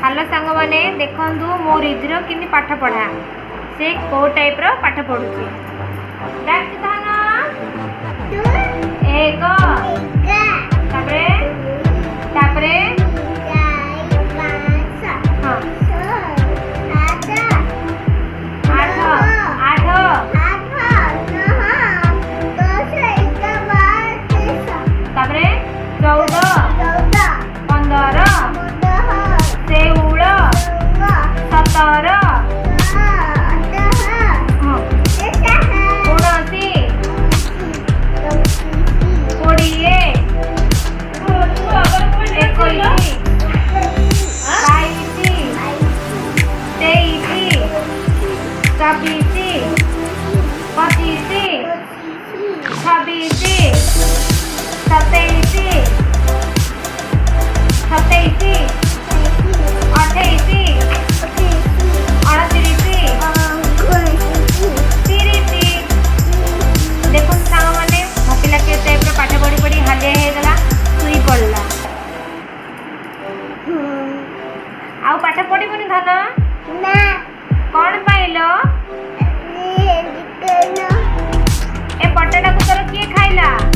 Hello सांग माने देखंतु मो रिधिर किनी पाठ पढ़ा से को टाइप रो पाठ पढ़ुची डाक थाना एक तापरे तापरे हाँ आठ आठ तापरे 14 15 16 17 आउ पाठ पढ़िबनी धन ना कौन पाइलो ए पटेटा को तोर किए खाइला।